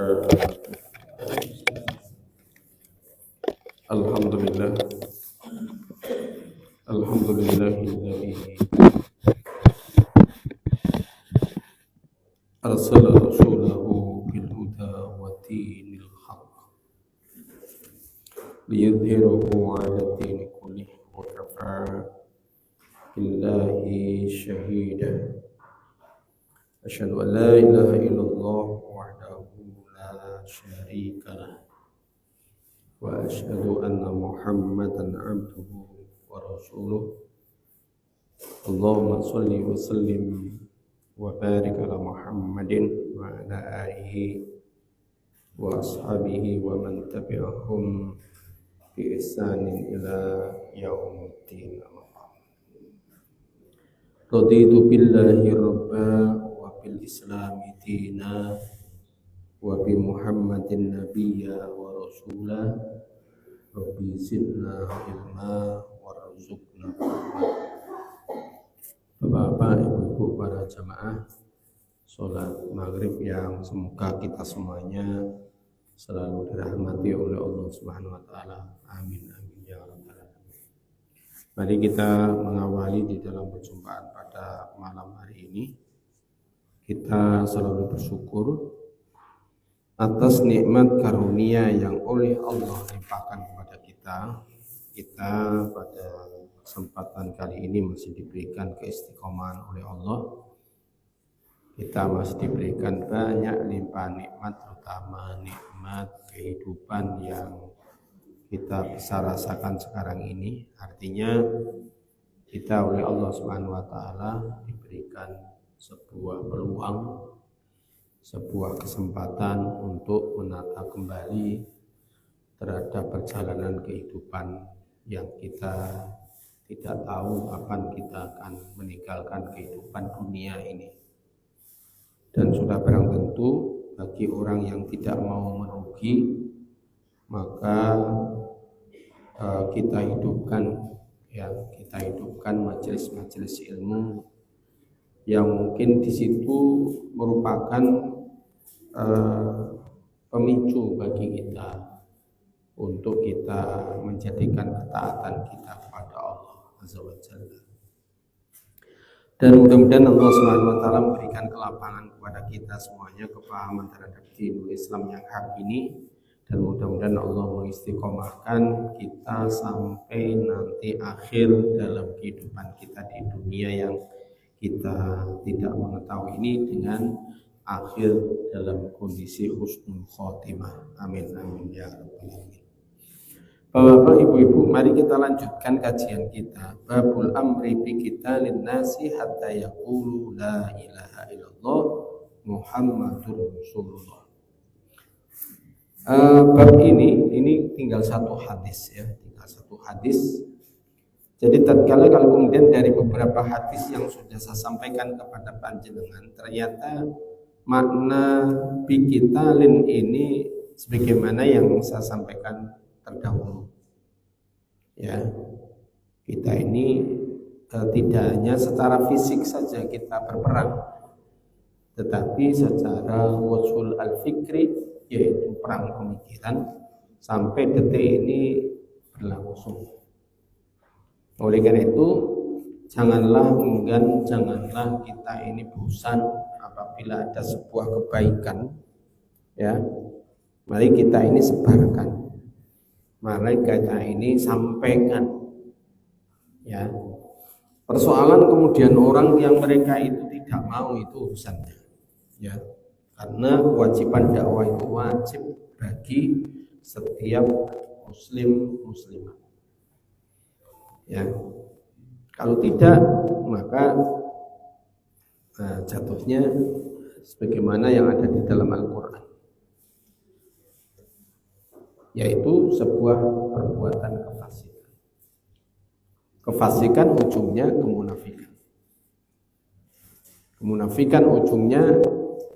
wabarakatuh. Alhamdulillah. Alhamdulillahilladzi arsala rasulahu bil huda wa dinil haqq liyudhhirahu 'ala dini kullihi wa kafaa billahi shahida. Asyhadu an la ilaha illallah wahdahu la syarika lah wa asyhadu anna Muhammadan 'abduhu wa rasuluh. Allahumma shalli wa sallim wa barik ala Muhammadin wa ala alihi wa ashabihi wa man tabi'ahum bi ihsanin ila yaumiddin. Raditu billahi rabba wa bil islami dina wa bi Muhammadin nabiyya wa rasula. Rabbi zidna ilma warzuqna. Bapak-bapak, ibu-ibu, para jamaah sholat maghrib yang semoga kita semuanya selalu dirahmati oleh Allah Subhanahu wa taala. Amin amin ya rabbal alamin. Mari kita mengawali di dalam perjumpaan pada malam hari ini. Kita selalu bersyukur atas nikmat karunia yang oleh Allah limpahkan kepada kita. Kita pada kesempatan kali ini masih diberikan keistiqomahan oleh Allah. Kita masih diberikan banyak limpahan nikmat, terutama nikmat kehidupan yang kita bisa rasakan sekarang ini. Artinya kita oleh Allah Subhanahu wa taala diberikan sebuah peluang, sebuah kesempatan untuk menata kembali terhadap perjalanan kehidupan yang kita tidak tahu kapan kita akan meninggalkan kehidupan dunia ini. Dan sudah barang tentu bagi orang yang tidak mau merugi, maka kita hidupkan majelis-majelis ilmu yang mungkin di situ merupakan pemicu bagi kita untuk kita menjadikan ketaatan kita kepada Allah Azza wa Jalla. Dan mudah-mudahan Allah Subhanahu wa taala memberikan kelapangan kepada kita semuanya, kepahaman terhadap dinul Islam yang hak ini, dan mudah-mudahan Allah mengistiqomahkan kita sampai nanti akhir dalam kehidupan kita di dunia yang kita tidak mengetahui ini, dengan akhir dalam kondisi husnul khotimah. Amin amin ya rabbal alamin. Bapak, ibu-ibu, mari kita lanjutkan kajian kita. Babul amri bi qitalin nasi hatta yaqulu la ilaha illallah Muhammadur Rasulullah. Bab ini tinggal satu hadis ya, Jadi tatkala kalau kemudian dari beberapa hadis yang sudah saya sampaikan kepada panjenengan, ternyata makna bi qitalin ini sebagaimana yang saya sampaikan terdahulu. Ya, kita ini tidak hanya secara fisik saja kita berperang, tetapi secara wujul al-fikri, yaitu perang pemikiran, sampai detik ini berlangsung. Oleh karena itu, janganlah enggan, janganlah kita ini bosan apabila ada sebuah kebaikan, ya, mari kita ini sebarkan. Mari kita ini sampaikan, ya. Persoalan kemudian orang yang mereka itu tidak mau, itu urusannya, ya. Karena kewajiban dakwah itu wajib bagi setiap muslimah, ya. Kalau tidak, maka jatuhnya sebagaimana yang ada di dalam Al-Quran, yaitu sebuah perbuatan kefasikan. Kefasikan ujungnya kemunafikan. Kemunafikan ujungnya,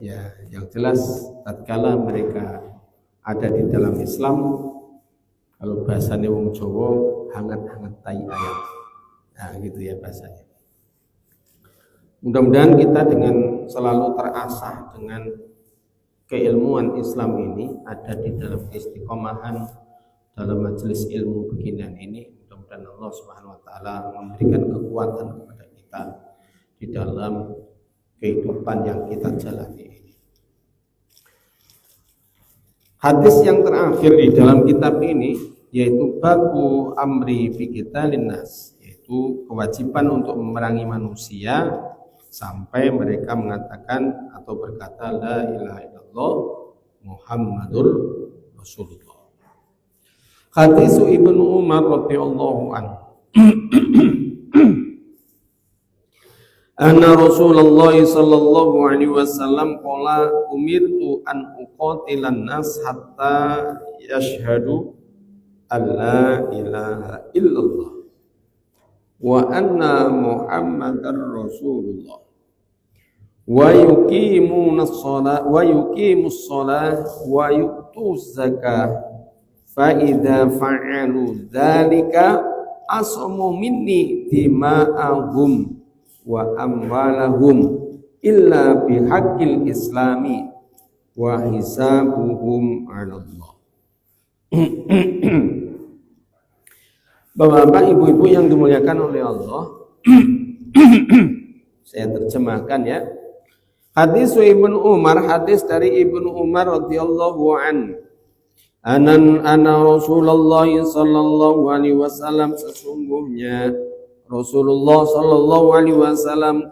ya, yang jelas tatkala mereka ada di dalam Islam, kalau bahasanya wong Jawa, hangat-hangat tai ayam. Nah, gitu ya bahasanya. Mudah-mudahan kita dengan selalu terasah dengan keilmuan Islam ini ada di dalam istiqomahan dalam majelis ilmu beginian ini. Mudah-mudahan Allah Subhanahu wa taala memberikan kekuatan kepada kita di dalam kehidupan yang kita jalani ini. Hadis yang terakhir di dalam kitab ini yaitu babu amri fi qitalin nas, yaitu kewajiban untuk memerangi manusia sampai mereka mengatakan atau berkata la ilaha illallah Muhammadur Rasulullah. Hadis Ibnu Umar radhiyallahu anhu. Anna Rasulullah sallallahu alaihi wasallam qala umirtu an uqatilan nas hatta yashhadu alla ilaha illallah wa anna Muhammadar Rasulullah wa yuqimus shalah wa yu'tuz zakah fa idza fa'alu dzalika asmu minni dima'ahum wa amwalahum illa bihaqqil islami wa hisabuhum 'ala Allah. Bapak-bapak, ibu-ibu yang dimuliakan oleh Allah, saya terjemahkan ya. Hadis Ibnu Umar, hadis dari Ibnu Umar radhiyallahu an. Ana Rasulullah sallallahu alaihi wasallam, sesungguhnya Rasulullah sallallahu alaihi wasallam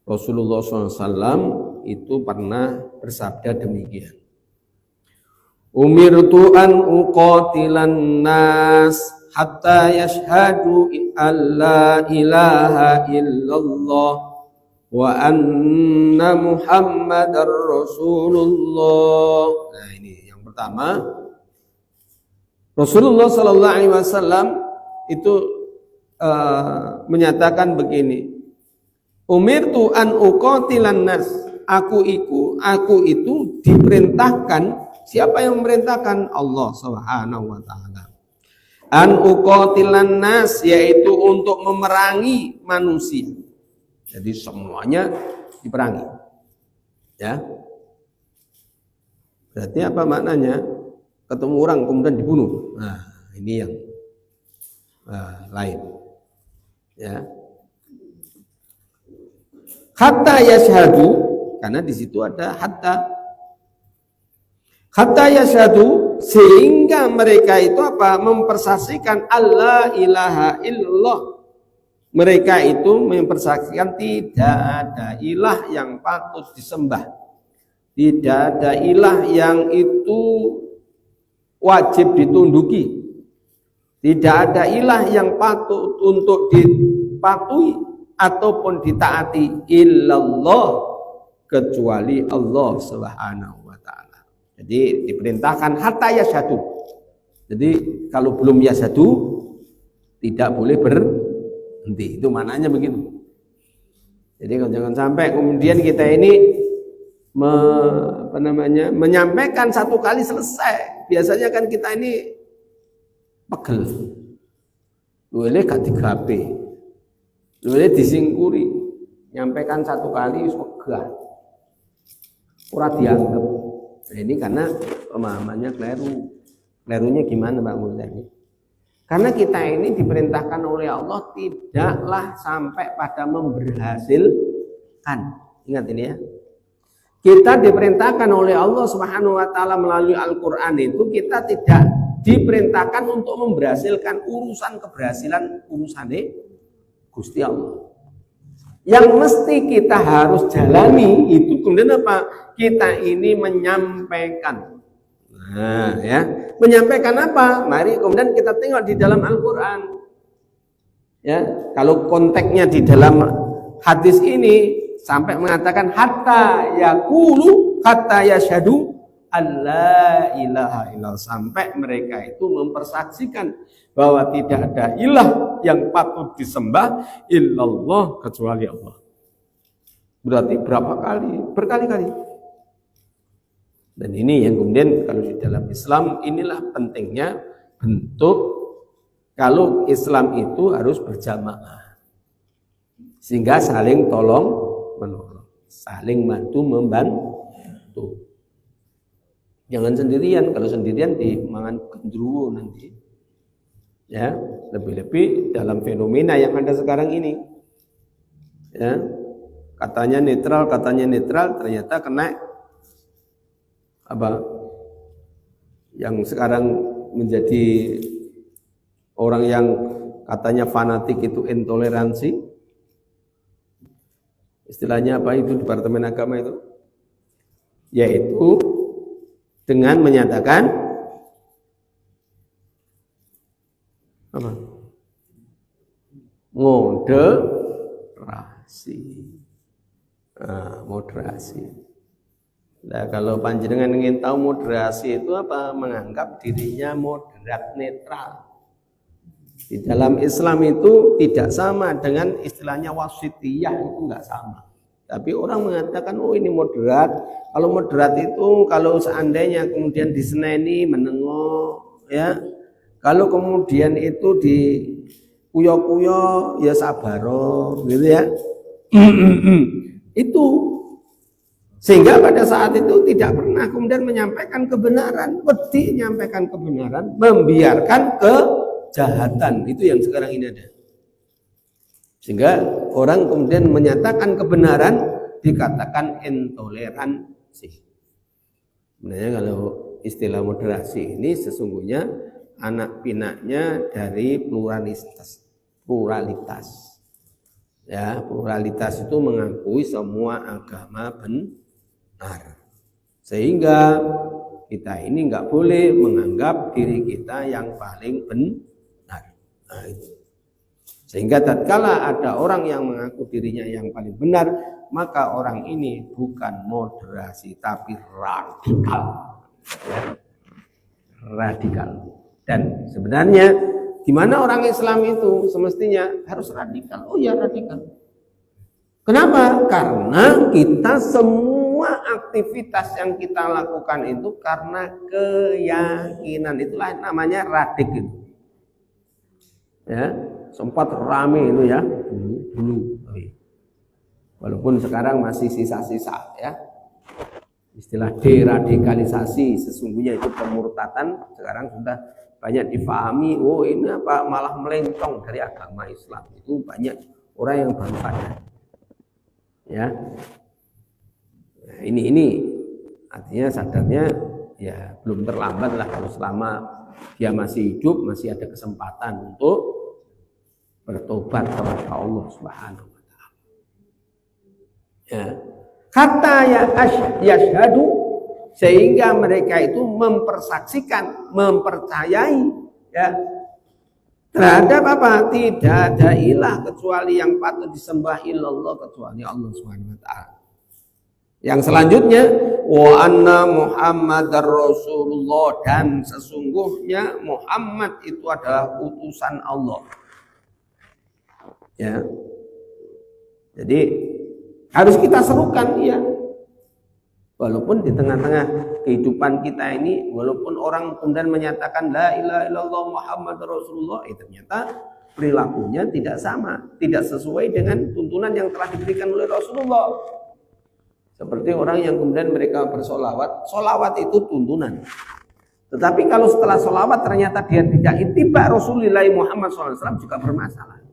Rasulullah SAW itu pernah bersabda demikian. Umirtu an uqatilan nas hatta yashhadu alla ilaha illallah wa anna Muhammadar Rasulullah. Nah, ini yang pertama. Rasulullah sallallahu alaihi wasallam itu menyatakan begini. Umirtu an uqatilan nas. Aku itu diperintahkan. Siapa yang memerintahkan? Allah Subhanahu wa taala. An uqatilan nas, yaitu untuk memerangi manusia. Jadi semuanya diperangi. Ya. Berarti apa maknanya? Ketemu orang kemudian dibunuh. Nah, ini yang lain. Ya. Hatta yashhadu, karena di situ ada hatta yashhadu, sehingga mereka itu apa? Mempersaksikan Allah ilaha illallah. Mereka itu mempersaksikan tidak ada ilah yang patut disembah. Tidak ada ilah yang itu wajib ditunduki. Tidak ada ilah yang patut untuk dipatuhi ataupun ditaati illallah, kecuali Allah Subhanahu wa taala. Jadi diperintahkan hatta yashhadu. Jadi kalau belum yashhadu tidak boleh berhenti. Itu maknanya begitu. Jadi jangan sampai kemudian kita ini menyampaikan satu kali selesai. Biasanya kan kita ini pegel. Luwele gak digape. Luwele disingkuri. Nyampaikan satu kali wegah. Ora dianggap. Nah, ini karena pemahamannya keliru. Kelirunya gimana Pak Muzani? Karena kita ini diperintahkan oleh Allah tidaklah sampai pada memberhasilkan. Ingat ini ya. Kita diperintahkan oleh Allah Subhanahu wa taala melalui Al-Qur'an itu, kita tidak diperintahkan untuk memberhasilkan urusan keberhasilan urusannya Gusti Allah. Yang mesti kita harus jalani itu kemudian apa? Kita ini menyampaikan. Nah, ya. Menyampaikan apa? Mari kemudian kita tengok di dalam Al-Qur'an. Ya, kalau konteksnya di dalam hadis ini sampai mengatakan hatta yashhadu alla ilaha illallah, sampai mereka itu mempersaksikan bahwa tidak ada ilah yang patut disembah illallah kecuali Allah. Berarti berapa kali? Berkali-kali. Dan ini yang kemudian kalau di dalam Islam inilah pentingnya bentuk kalau Islam itu harus berjamaah. Sehingga saling tolong menolong, saling bantu membantu. Jangan sendirian, kalau sendirian dimangan gendruwo nanti. Ya, lebih-lebih dalam fenomena yang ada sekarang ini. Ya, katanya netral, ternyata kena apa? Yang sekarang menjadi orang yang katanya fanatik itu intoleransi. Istilahnya apa itu Departemen Agama itu? Yaitu dengan menyatakan apa? Moderasi. Moderasi. Nah, kalau panjenengan ingin tahu moderasi itu apa? Menganggap dirinya moderat netral. Di dalam Islam itu tidak sama dengan istilahnya wasitiyah, itu enggak sama. Tapi orang mengatakan, oh ini moderat. Kalau moderat itu kalau seandainya kemudian diseneni menengok, ya. Kalau kemudian itu di kuyo-kuyo ya sabaro, gitu ya. Itu sehingga pada saat itu tidak pernah kemudian menyampaikan kebenaran, wedi menyampaikan kebenaran, membiarkan kejahatan. Itu yang sekarang ini ada. Sehingga orang kemudian menyatakan kebenaran dikatakan intoleransi. Sebenarnya kalau istilah moderasi ini sesungguhnya anak pinaknya dari pluralitas. Ya, pluralitas itu mengakui semua agama benar. Sehingga kita ini enggak boleh menganggap diri kita yang paling benar. Nah, itu. Sehingga tatkala ada orang yang mengaku dirinya yang paling benar, maka orang ini bukan moderasi tapi radikal. Radikal. Dan sebenarnya di mana orang Islam itu semestinya harus radikal. Oh ya, radikal. Kenapa? Karena kita semua aktivitas yang kita lakukan itu karena keyakinan. Itulah namanya radik itu. Ya, sempat rame itu ya dulu. Walaupun sekarang masih sisa-sisa ya. Istilah deradikalisasi sesungguhnya itu pemurtatan, sekarang sudah banyak difahami. Oh ini apa malah melencong dari agama Islam. Itu banyak orang yang baru sadar. Ya. Nah, ini artinya sadarnya ya belum terlambat lah kalau selama dia masih hidup, masih ada kesempatan untuk bertobat kepada Allah Subhanahu wa taala. Ya. Kata ya yashhadu, sehingga mereka itu mempersaksikan, mempercayai ya terhadap apa? Tidak ada ilah kecuali yang patut disembah illallah kecuali Allah Subhanahu wa taala. Yang selanjutnya wa anna Muhammadar Rasulullah, dan sesungguhnya Muhammad itu adalah utusan Allah. Ya. Jadi harus kita serukan ya. Walaupun di tengah-tengah kehidupan kita ini, walaupun orang kemudian menyatakan la ilaha illallah Muhammadur Rasulullah, ternyata perilakunya tidak sama, tidak sesuai dengan tuntunan yang telah diberikan oleh Rasulullah. Seperti orang yang kemudian mereka bersolawat, solawat itu tuntunan. Tetapi kalau setelah solawat ternyata dia tidak ittiba Rasulullah Muhammad SAW juga bermasalah.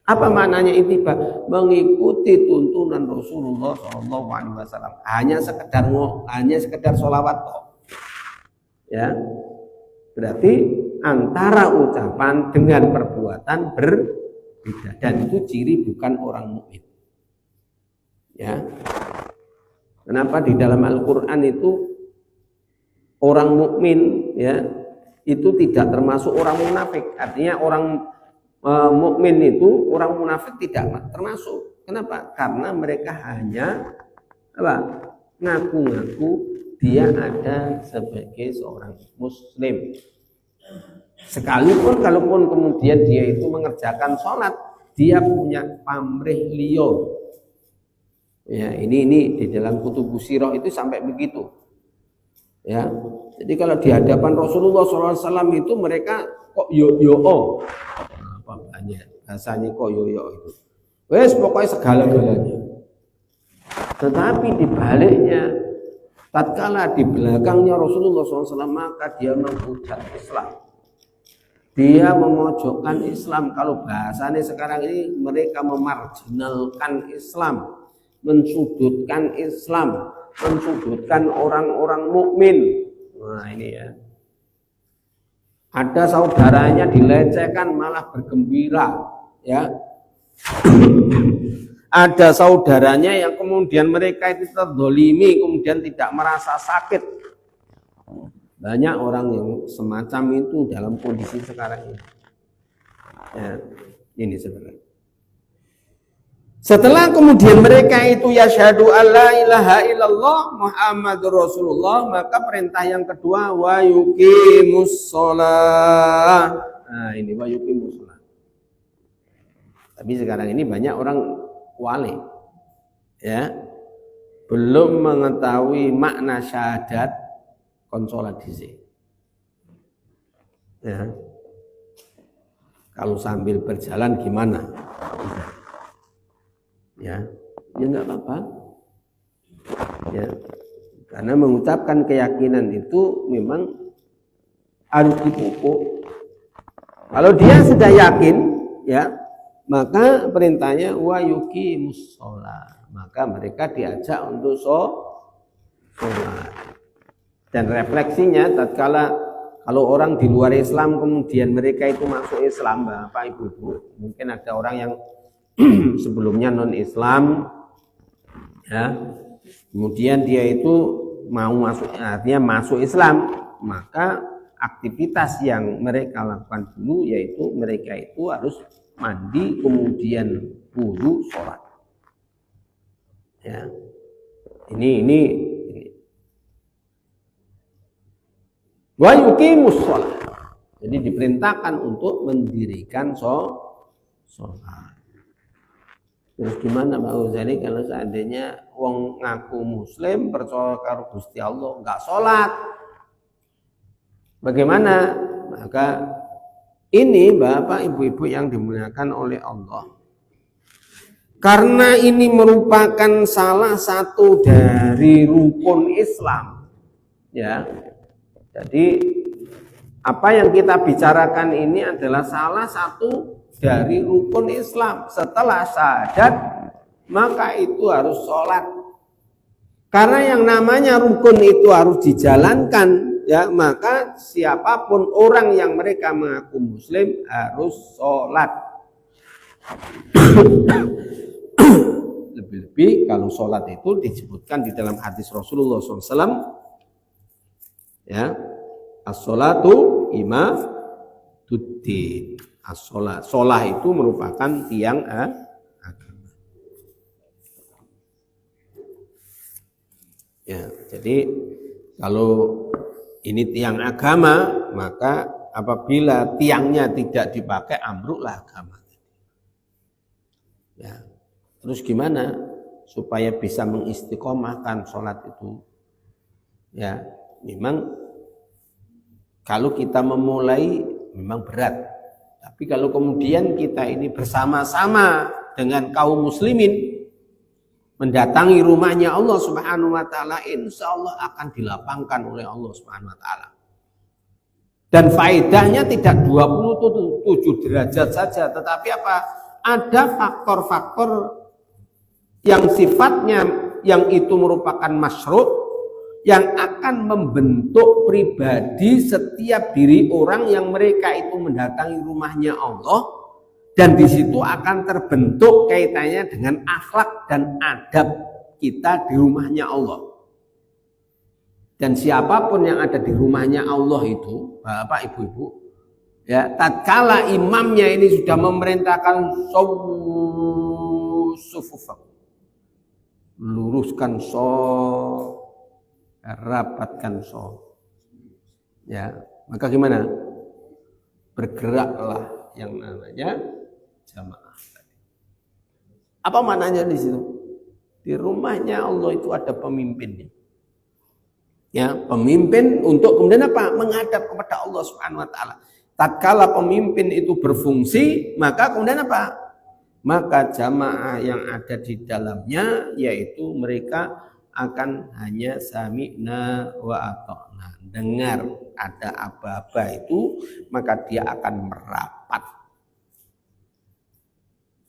Apa maknanya ittiba? Mengikuti tuntunan Rasulullah SAW. Hanya sekedar solawat kok. Ya, berarti antara ucapan dengan perbuatan berbeda, dan itu ciri bukan orang mukmin. Ya. Kenapa di dalam Al-Quran itu orang mukmin ya itu tidak termasuk orang munafik. Artinya orang mukmin itu orang munafik tidak termasuk. Kenapa? Karena mereka hanya apa? Ngaku-ngaku dia ada sebagai seorang muslim. Sekalipun kalaupun kemudian dia itu mengerjakan sholat, dia punya pamrih liya. Ya, ini di dalam kutubus sirah itu sampai begitu. Ya, jadi kalau di hadapan Rasulullah SAW itu mereka kok yo apa banyak bahasanya kok yo itu. Wes pokoknya segala-galanya. Tetapi di baliknya tatkala di belakangnya Rasulullah SAW, maka dia menghujat Islam. Dia memojokkan Islam. Kalau bahasanya sekarang ini, mereka memarginalkan Islam, mensudutkan Islam, mensudutkan orang-orang mukmin. Nah ini ya. Ada saudaranya dilecehkan malah bergembira, ya. Ada saudaranya yang kemudian mereka itu terdolimi, kemudian tidak merasa sakit. Banyak orang yang semacam itu dalam kondisi sekarang ini. Ya, ini sebenarnya. Setelah kemudian mereka itu yasyhadu alla ilaha illallah Muhammadur Rasulullah, maka perintah yang kedua wa yuqimus shalah. Nah, ini wa yuqimus shalah. Tapi sekarang ini banyak orang wali, ya, belum mengetahui makna syahadat konsolat dhisik. Ya. Kalau sambil berjalan gimana? Ya enggak apa-apa. Ya. Karena mengucapkan keyakinan itu memang harus dipupuk. Kalau dia sudah yakin, ya, maka perintahnya wa yuqimus shalah. Maka mereka diajak untuk sholat. Dan refleksinya tatkala kalau orang di luar Islam kemudian mereka itu masuk Islam, Bapak Ibu, mungkin ada orang yang sebelumnya non Islam, ya, kemudian dia itu mau masuk, artinya masuk Islam, maka aktivitas yang mereka lakukan dulu yaitu mereka itu harus mandi, kemudian wudu, sholat. Ya, ini wa yuqimus shalah. Jadi diperintahkan untuk mendirikan sholat. Terus gimana Pak Ghazali kalau seandainya wong ngaku muslim percaya karo Gusti Allah enggak sholat? Bagaimana? Maka ini Bapak Ibu-ibu yang dimuliakan oleh Allah, karena ini merupakan salah satu dari rukun Islam, ya. Jadi apa yang kita bicarakan ini adalah salah satu dari rukun Islam. Setelah syahadat, maka itu harus sholat. Karena yang namanya rukun itu harus dijalankan, ya, maka siapapun orang yang mereka mengaku muslim harus sholat. Lebih-lebih kalau sholat itu disebutkan di dalam hadis Rasulullah SAW, ya, as-sholatu imaduddin. As-sholat, sholat itu merupakan tiang agama. Ya, jadi kalau ini tiang agama, maka apabila tiangnya tidak dipakai, ambruklah agama. Ya, terus gimana supaya bisa mengistiqomahkan sholat itu? Ya, memang kalau kita memulai memang berat. Tapi kalau kemudian kita ini bersama-sama dengan kaum muslimin mendatangi rumahnya Allah Subhanahu wa taala, insya Allah akan dilapangkan oleh Allah Subhanahu wa taala. Dan faedahnya tidak 27 derajat saja, tetapi apa? Ada faktor-faktor yang sifatnya yang itu merupakan masyru', yang akan membentuk pribadi setiap diri orang yang mereka itu mendatangi rumahnya Allah, dan di situ akan terbentuk kaitannya dengan akhlak dan adab kita di rumahnya Allah. Dan siapapun yang ada di rumahnya Allah itu, Bapak Ibu-ibu, ya, tatkala imamnya ini sudah memerintahkan sufufak, luruskan rapatkan ya, maka gimana? Bergeraklah yang namanya jamaah. Apa maknanya di situ? Di rumahnya Allah itu ada pemimpinnya. Ya, pemimpin untuk kemudian apa? Menghadap kepada Allah Subhanahu wa taala. Tatkala pemimpin itu berfungsi, maka kemudian apa? Maka jamaah yang ada di dalamnya yaitu mereka akan hanya sami'na wa ata'na. Dengar ada aba-aba itu, maka dia akan merapat.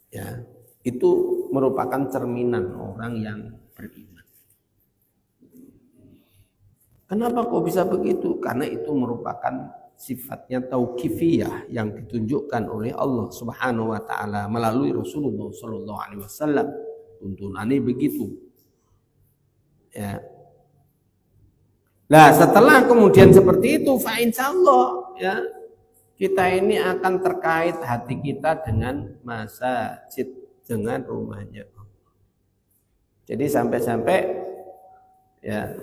Ya, itu merupakan cerminan orang yang beriman. Kenapa kok bisa begitu? Karena itu merupakan sifatnya tauqifiyah yang ditunjukkan oleh Allah Subhanahu wa taala melalui Rasulullah sallallahu alaihi wasallam. Tuntunannya begitu. Ya. Nah, setelah kemudian seperti itu, fa insyaallah ya, kita ini akan terkait hati kita dengan masjid, dengan rumahnya. Jadi sampai-sampai ya,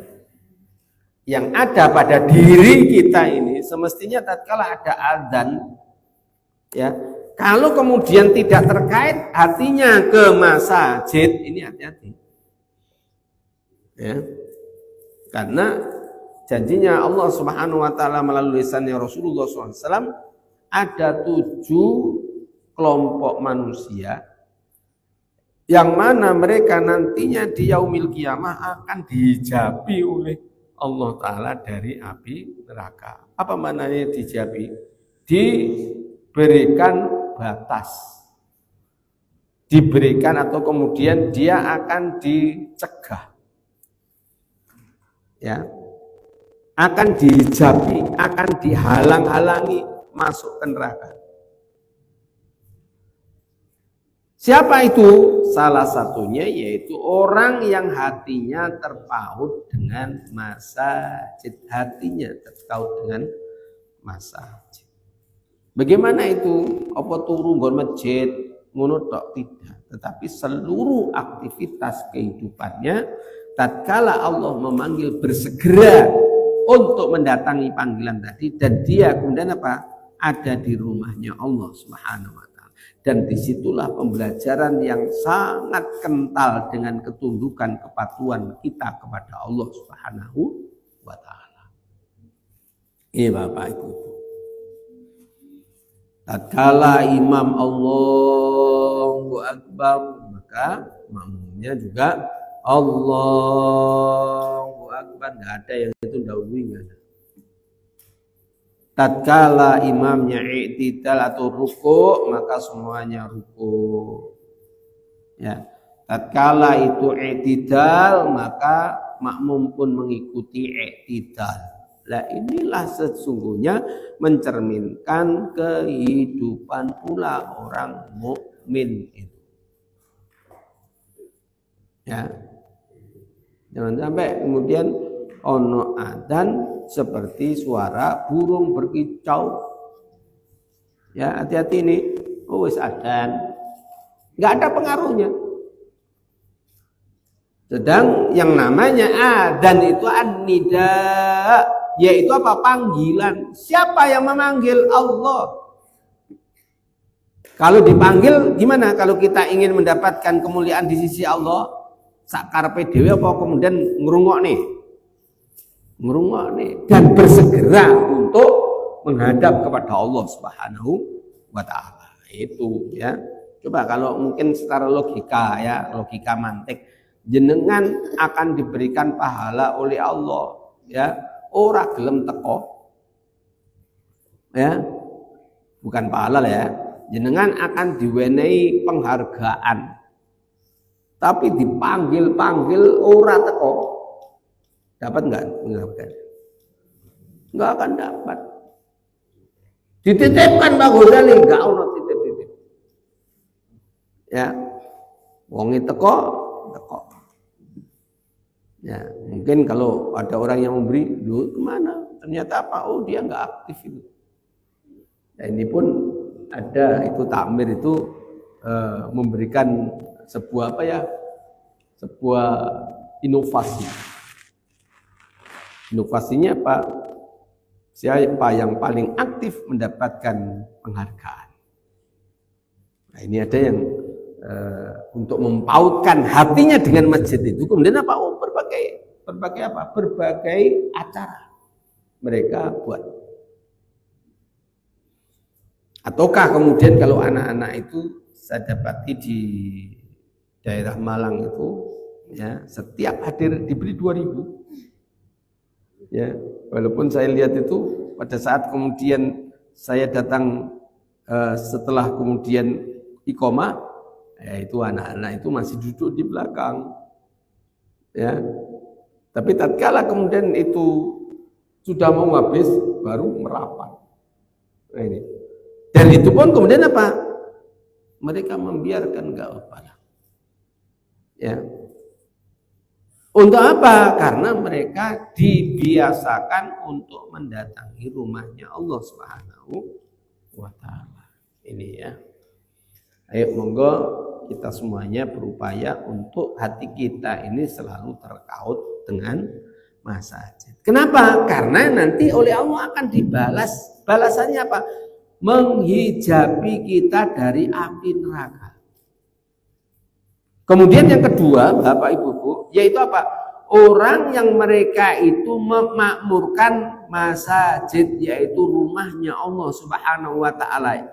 yang ada pada diri kita ini semestinya tatkala ada adzan ya, kalau kemudian tidak terkait hatinya ke masjid, ini hati-hati ya, karena janjinya Allah Subhanahu wa taala melalui lisannya Rasulullah SAW, ada 7 kelompok manusia yang mana mereka nantinya di yaumil kiamah akan dihijabi oleh Allah Ta'ala dari api neraka. Apa maknanya dijabi? Diberikan batas. Diberikan atau kemudian dia akan dicegah. Ya. Akan dihijabi, akan dihalang-halangi masuk ke neraka. Siapa itu? Salah satunya yaitu orang yang hatinya terpaut dengan masjid, hatinya terpaut dengan masjid. Bagaimana itu? Apa turu nggon masjid ngono tok? Tidak, tetapi seluruh aktivitas kehidupannya tatkala Allah memanggil bersegera untuk mendatangi panggilan tadi, dan dia kemudian apa? Ada di rumahnya Allah Subhanahu wa taala. Dan disitulah pembelajaran yang sangat kental dengan ketundukan kepatuhan kita kepada Allah Subhanahu wa taala. Bapak Ibu. Tatkala imam Allahu Akbar, maka makmumnya juga Allahu Akbar. Enggak ada yang itu dahului, enggak ada. Tatkala imamnya i'tidal atau ruku, maka semuanya ruku. Ya. Tatkala itu i'tidal, maka makmum pun mengikuti i'tidal. Lah inilah sesungguhnya mencerminkan kehidupan pula orang mukmin itu. Ya. Jangan sampai kemudian ono adzan seperti suara burung berkicau. Ya, hati-hati ini. Oh, wis adzan. Enggak ada pengaruhnya. Sedang yang namanya adzan itu an-nida, yaitu apa? Panggilan. Siapa yang memanggil? Allah. Kalau dipanggil gimana? Kalau kita ingin mendapatkan kemuliaan di sisi Allah, sakarepe dhewe apa kemudian ngrungokne dan bersegera untuk menghadap kepada Allah Subhanahu wa taala. Itu ya. Coba kalau mungkin secara logika ya, logika mantik, jenengan akan diberikan pahala oleh Allah ya, ora gelem teko. Ya. Bukan pahala lah ya. Jenengan akan diwenehi penghargaan. Tapi dipanggil-panggil ora teko. Dapat enggak? Enggak akan dapat. Dititipkan Pak Ghazali, enggak ono titip-titip. Ya. Wonge teko. Ya, mungkin kalau ada orang yang memberi, "Loh, kemana?" Ternyata apa? Oh, dia enggak aktif itu. Ya, ini pun ada itu takmir itu memberikan sebuah apa ya? Sebuah inovasi. Inovasinya apa? Siapa yang paling aktif mendapatkan penghargaan. Nah, ini ada yang untuk mempautkan hatinya dengan masjid itu. Kemudian apa? Oh, berbagai apa? Berbagai acara mereka buat. Ataukah kemudian kalau anak-anak itu saya dapati di daerah Malang itu Ya, setiap hadir diberi 2.000. Ya, walaupun saya lihat itu pada saat kemudian saya datang setelah kemudian iqomah, ya itu anak-anak itu masih duduk di belakang. Ya. Tapi tatkala kemudian itu sudah mau habis baru merapat. Nah, ini. Dan itu pun kemudian apa? Mereka membiarkan enggak apa-apa. Ya. Untuk apa? Karena mereka dibiasakan untuk mendatangi rumahnya Allah Subhanahu wa taala. Ini ya. Ayo monggo kita semuanya berupaya untuk hati kita ini selalu terkait dengan masjid. Kenapa? Karena nanti oleh Allah akan dibalas. Balasannya apa? Menghijabi kita dari api neraka. Kemudian yang kedua, Bapak Ibu, yaitu apa? Orang yang mereka itu memakmurkan masjid, yaitu rumahnya Allah Subhanahu wa taala.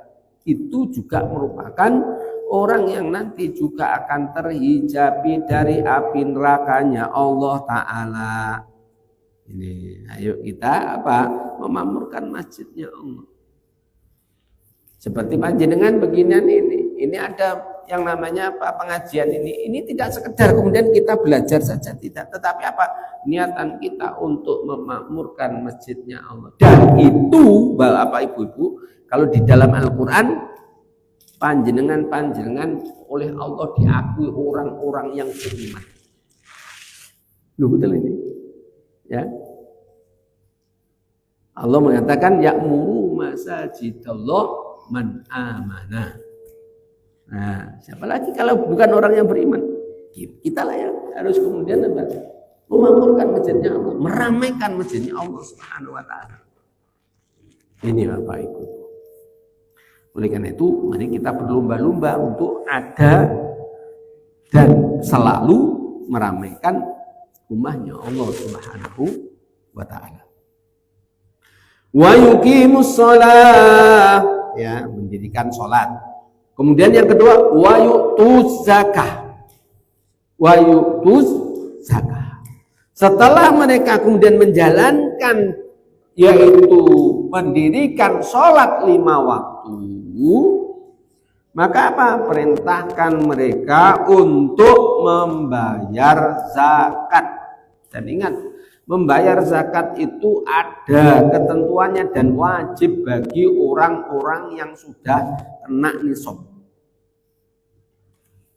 Itu juga merupakan orang yang nanti juga akan terhijabi dari api nerakanya Allah taala. Ini, ayo kita apa? Memakmurkan masjidnya Allah. Seperti panjenengan beginian ini. Ini ada yang namanya apa, pengajian ini tidak sekedar kemudian kita belajar saja, tidak, tetapi apa, niatan kita untuk memakmurkan masjidnya Allah. Dan itu Bapak Ibu, kalau di dalam Al-Quran panjenengan oleh Allah diakui orang-orang yang beriman. Loh, betul ini ya, Allah mengatakan ya'muru masajidallah man amana. Nah, siapa lagi kalau bukan orang yang beriman? Kita lah yang harus kemudian memakmurkan masjidnya Allah, meramaikan masjidnya Allah Subhanahu wa taala. Ini Bapak Ibu. Oleh karena itu, mari kita berlomba-lomba untuk ada dan selalu meramaikan rumahnya Allah Subhanahu wa taala. Wa yuqimus shalah, ya, mendirikan salat. Kemudian yang kedua, wa yu'tuz zakah. Wa yu'tuz zakah. Setelah mereka kemudian menjalankan, yaitu mendirikan sholat 5 waktu, maka apa? Perintahkan mereka untuk membayar zakat. Dan ingat, membayar zakat itu ada ketentuannya dan wajib bagi orang-orang yang sudah kena nisab.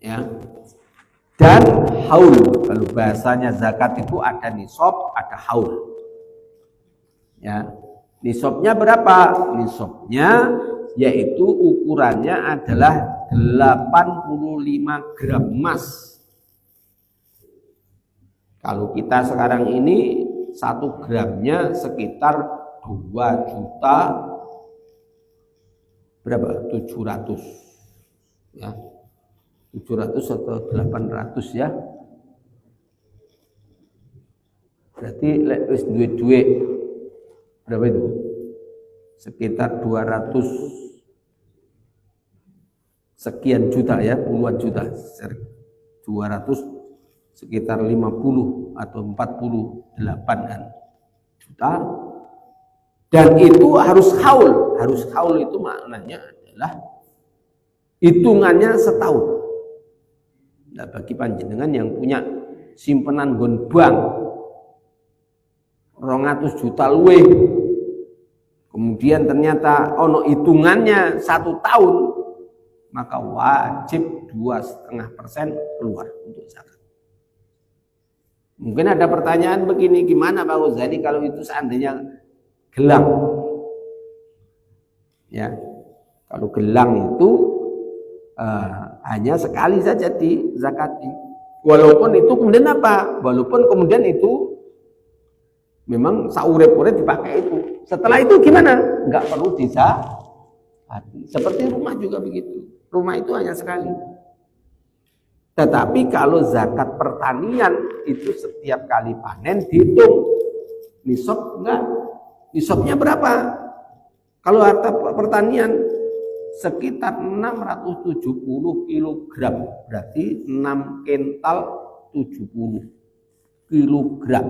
Ya. Dan haul, kalau bahasanya zakat itu ada nisab, ada haul. Ya. Nisabnya berapa? Nisabnya yaitu ukurannya adalah 85 gram emas. Kalau kita sekarang ini 1 gramnya sekitar 2 juta berapa? 700 ya. 700 atau 800 ya. Berarti wis duit berapa itu? Sekitar 200 sekian juta ya, puluhan juta. 200 sekitar 50 atau 48 kan juta. Dan itu harus haul. Harus haul itu maknanya adalah hitungannya setahun. Nah, bagi panjenengan yang punya simpenan nggon bank 200 juta luwih, kemudian ternyata ono hitungannya 1 tahun, maka wajib 2,5% keluar untuk zakat. Mungkin ada pertanyaan begini, gimana Pak Ghazali kalau itu seandainya gelang? Ya, kalau gelang itu hanya sekali saja di zakati. Walaupun itu kemudian apa? Walaupun kemudian itu memang saurep-urep dipakai itu. Setelah itu gimana? Enggak perlu dizakati. Seperti rumah juga begitu. Rumah itu hanya sekali. Tetapi kalau zakat pertanian itu setiap kali panen dihitung. Nisab enggak? Nisabnya berapa? Kalau harta pertanian sekitar 670 kg, berarti 6 kental kilogram.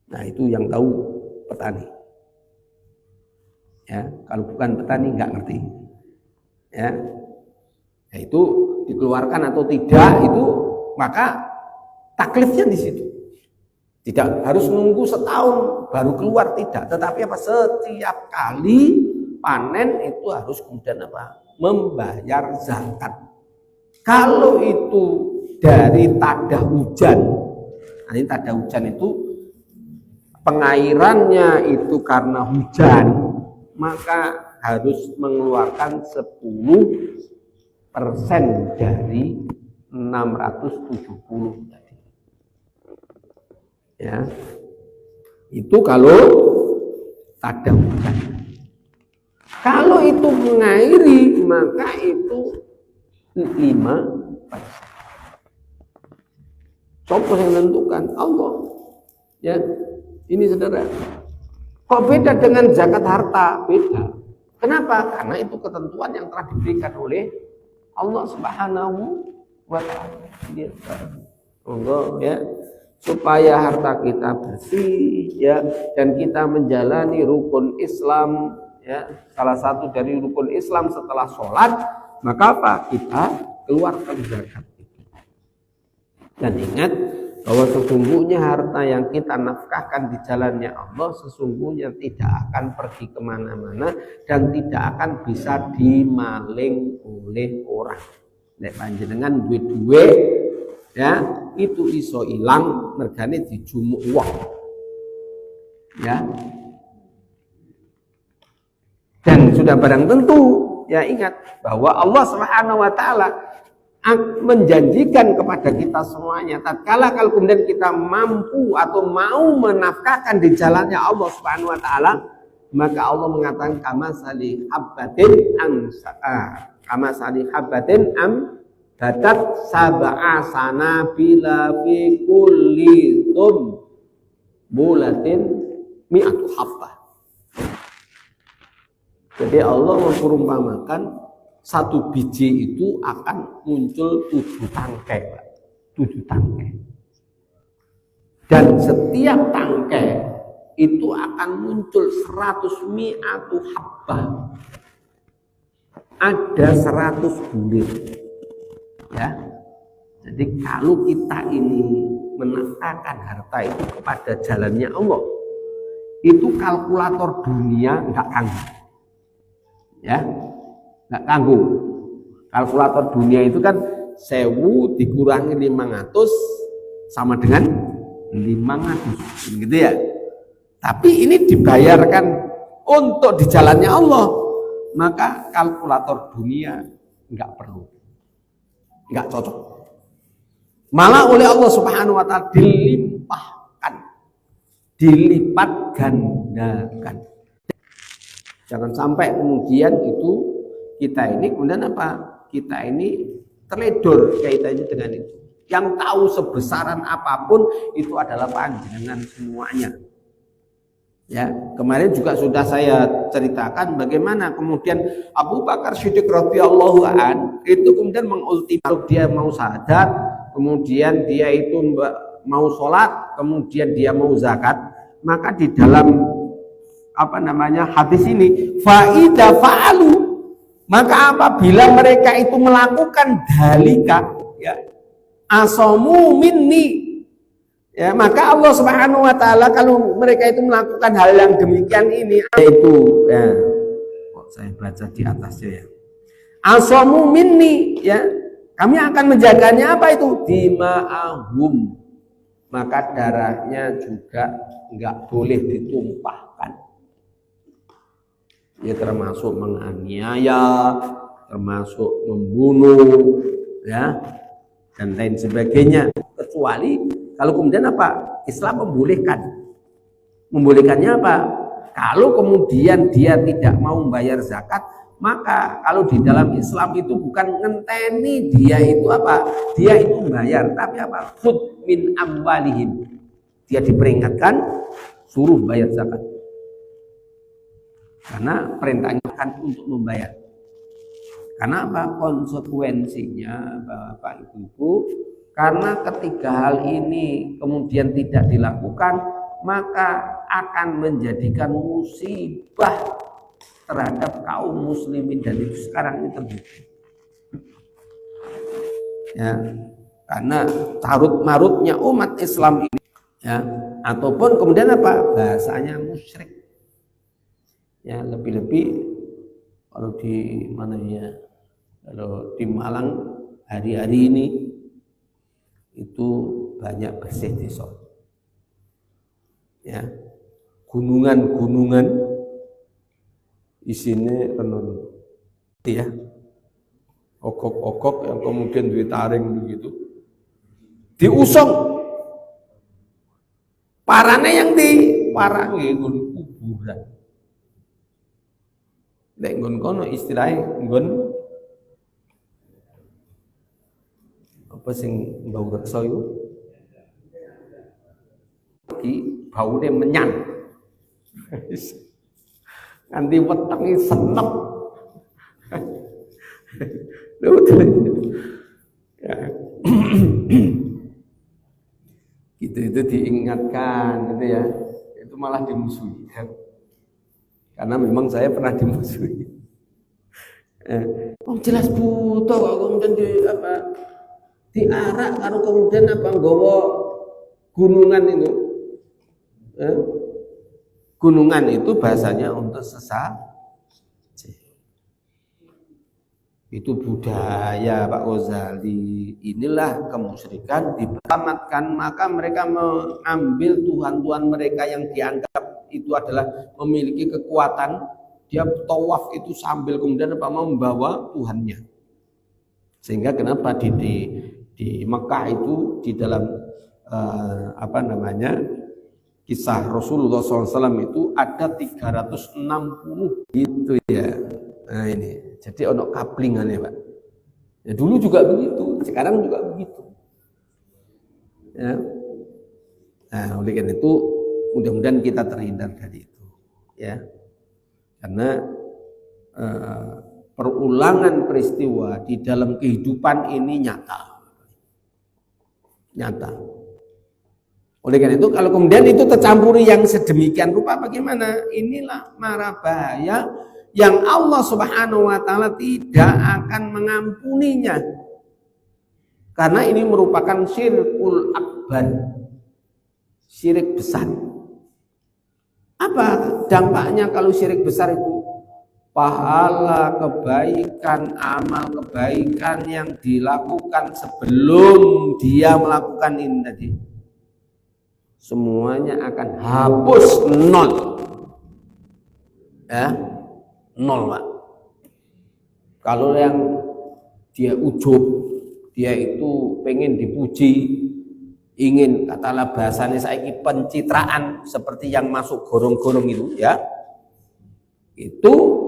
Nah, itu yang tahu petani. Ya, kalau bukan petani nggak ngerti. Ya, itu dikeluarkan atau tidak itu maka taklifnya di situ. Tidak harus nunggu setahun baru keluar, tidak. Tetapi apa? Setiap kali panen itu harus kemudian apa? Membayar zakat. Kalau itu dari tada hujan, nah ini tada hujan itu pengairannya itu karena hujan, maka harus mengeluarkan 10% dari 670 tadi. Ya. Itu kalau tada hujan. Kalau itu mengairi, maka itu 5%. Siapa yang menentukan? Allah. Ya, ini saudara. Kok beda dengan zakat harta? Beda. Kenapa? Karena itu ketentuan yang telah diberikan oleh Allah Subhanahu wa Ta'ala. Allah, ya, supaya harta kita bersih, ya, dan kita menjalani rukun Islam, ya, salah satu dari rukun Islam setelah sholat, maka apa? Kita keluarkan zakat. Dan ingat bahwa sesungguhnya harta yang kita nafkahkan di jalannya Allah sesungguhnya tidak akan pergi kemana-mana dan tidak akan bisa dimaling oleh orang. Nek panjenengan duwe-duwe, ya, itu iso ilang mergane dijumuk wong. Ya. Dan sudah barang tentu, ya, ingat bahwa Allah Subhanahu wa Ta'ala menjanjikan kepada kita semuanya, tatkala kalau kemudian kita mampu atau mau menafkahkan di jalannya Allah Subhanahu wa Ta'ala, maka Allah mengatakan kama sali habbatin batat sab'a sanabila fi kulli bulatin mi'atu habbah. Jadi Allah memperumpamakan satu biji itu akan muncul 7 tangkai, Pak. 7 tangkai. Dan setiap tangkai itu akan muncul 100 mi'atu habbah. Ada 100 bulir. Ya. Jadi kalau kita ini menafkahkan harta itu kepada jalannya Allah, itu kalkulator dunia enggak kanggu. Ya. Nggak kanggu. Kalkulator dunia itu kan 1000 dikurangi 500 sama dengan 500, gitu ya. Tapi ini dibayarkan untuk di jalannya Allah, maka kalkulator dunia nggak perlu, nggak cocok. Malah oleh Allah Subhanahu wa Ta'ala dilipat gandakan. Jangan sampai kemudian itu kita ini kemudian apa? Kita ini terledor kaitannya dengan itu. Yang tahu sebesaran apapun itu adalah panjenengan semuanya. Ya, kemarin juga sudah saya ceritakan bagaimana kemudian Abu Bakar Siddiq radhiyallahu an itu kemudian mengultimatum dia mau syahadat, kemudian dia itu mau sholat, kemudian dia mau zakat, maka di dalam hadis ini faida fa'alu, maka apabila mereka itu melakukan dalika, ya, asomu minni, ya, maka Allah Subhanahu wa Ta'ala kalau mereka itu melakukan hal yang demikian ini, yaitu, ya, kok saya baca di atasnya, ya, asomu minni, ya, kami akan menjaganya apa itu? Dima'ahum, maka darahnya juga enggak boleh ditumpahkan. Ya, termasuk menganiaya, termasuk membunuh, ya, dan lain sebagainya. Kecuali kalau kemudian apa? Islam membolehkan. Membolehkannya apa? Kalau kemudian dia tidak mau membayar zakat, maka kalau di dalam Islam itu bukan ngenteni dia itu apa? Dia itu membayar, tapi apa? Khudh min amwalihim. Dia diperingatkan suruh bayar zakat. Karena perintahnya kan untuk membayar. Karena apa? Konsekuensinya Bapak Ibu Karena ketiga hal ini kemudian tidak dilakukan, maka akan menjadikan musibah terhadap kaum muslimin, dan itu sekarang ini terbukti. Ya, karena carut-marutnya umat Islam ini, ya, ataupun kemudian apa? Bahasanya musyrik. Ya, lebih-lebih kalau di mana ya? Kalau di Malang hari-hari ini itu banyak bersih desa. Ya, gunungan-gunungan isinya renun, ya, okok-okok yang kemudian ditaring begitu, diusung, parane yang diparangi kuburan. Lek nggon kono istilahnya nggon apa sing bau reksa iku? Iki baune menyan. Nganti wetengi senep. Ya. Itu diingatkan gitu ya. Itu malah dimusuhi. Karena memang saya pernah dimusuhi. Jelas buta kok kemudian diarak karo kemudian nggawa gunungan itu. Gunungan itu bahasanya untuk sesaji. Itu budaya Pak Ghazali. Inilah kemusyrikan ditamatkan, maka mereka mengambil tuhan-tuhan mereka yang dianggap itu adalah memiliki kekuatan. Dia tawaf itu sambil kemudian membawa Tuhannya. Sehingga kenapa di Mekah itu di dalam kisah Rasulullah SAW itu ada 360 gitu ya. Nah ini, jadi ono kaplingannya Pak. Ya, dulu juga begitu, sekarang juga begitu. Ya. Nah oleh karena itu mudah-mudahan kita terhindar dari itu. Ya, karena perulangan peristiwa di dalam kehidupan ini nyata. Oleh karena itu kalau kemudian itu tercampuri yang sedemikian rupa, bagaimana? Inilah mara bahaya yang Allah Subhanahu wa taala tidak akan mengampuninya. Karena ini merupakan syirkul akbar. Syirik besar. Apa dampaknya kalau syirik besar itu? Pahala kebaikan, amal kebaikan yang dilakukan sebelum dia melakukan ini tadi, semuanya akan hapus, nol. Ya, nol Pak. Kalau yang dia ujub, dia itu pengen dipuji, ingin katalah bahasanya saiki pencitraan seperti yang masuk gorong-gorong itu, ya, itu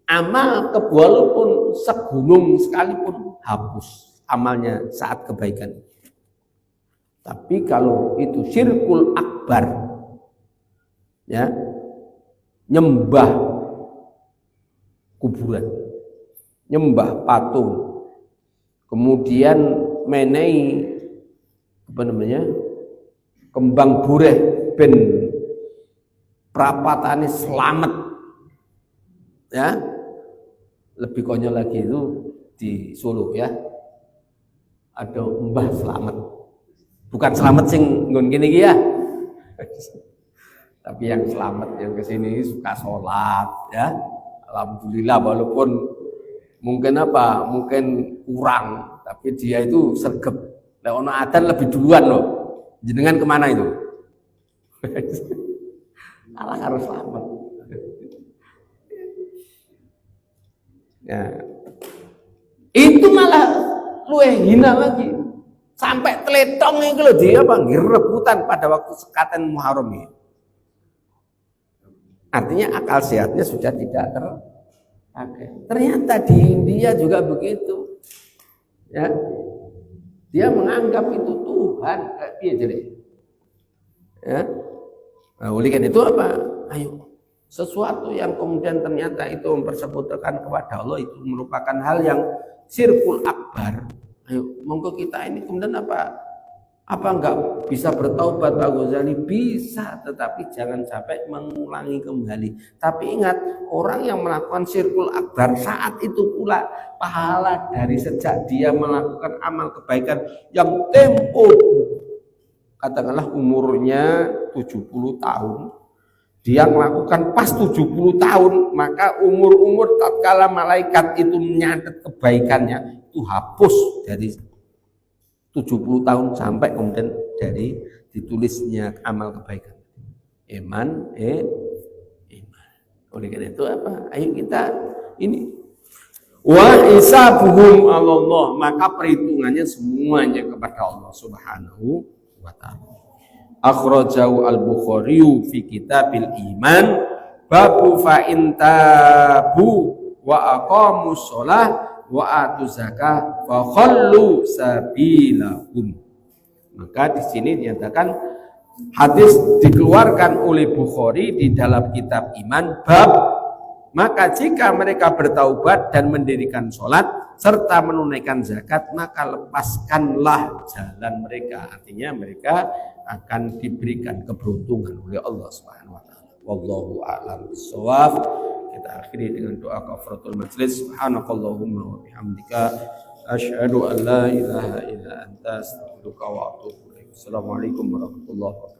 amal walaupun segunung sekalipun hapus amalnya saat kebaikan. Tapi kalau itu syirkul akbar, ya, nyembah kuburan, nyembah patung, kemudian menehi kembang bureh ben prapatane selamat, ya. Lebih konyol lagi itu di Solo, ya, ada Mbah Selamat, bukan selamat sing nggon kene iki ya, tapi yang selamat yang kesini suka sholat, ya, alhamdulillah, walaupun mungkin kurang, tapi dia itu sergap. Lah ono adzan lebih duluan loh, jenengan kemana itu? Malah harus selamat. Ya. Itu malah luwih hina lagi. Sampai teletong itu loh dia rebutan pada waktu sekaten Muharram ini. Artinya akal sehatnya sudah tidak terpakai. Ternyata di India juga begitu. Ya. Dia menganggap itu Tuhan. Iya jadi. Ya. Nah, oleh karena itu apa? Ayo. Sesuatu yang kemudian ternyata itu mempersebutkan kepada Allah itu merupakan hal yang syirkul akbar. Ayo, monggo kita ini kemudian apa enggak bisa bertaubat Pak Ghazali? Bisa, tetapi jangan sampai mengulangi kembali. Tapi ingat, orang yang melakukan syirkul akbar saat itu pula pahala dari sejak dia melakukan amal kebaikan yang tempo katakanlah umurnya 70 tahun. Dia melakukan pas 70 tahun, maka umur-umur tatkala malaikat itu menyatet kebaikannya itu hapus dari 70 tahun sampai kemudian dari ditulisnya amal kebaikan. Iman. Oleh karena itu apa? Ayo kita ini wa hisabuhum Allah, maka perhitungannya semuanya kepada Allah Subhanahu wa taala. Akhrajahu al-Bukhari fi kitabil iman babu fa intabu wa aqamus shalah wa atu zakah fa khallu sabilahum. Maka di sini dinyatakan hadis dikeluarkan oleh Bukhari di dalam kitab iman bab maka jika mereka bertaubat dan mendirikan sholat serta menunaikan zakat maka lepaskanlah jalan mereka, artinya mereka akan diberikan keberuntungan oleh Allah Subhanahu wa taala. Wallahu a'lam bishawab. Kita akhiri dengan doa kafaratul majlis. Subhanakallahumma wa bihamdika asyhadu an la ilaha illa anta astaghfiruka wa atubu ilaik. Assalamualaikum warahmatullahi wabarakatuh.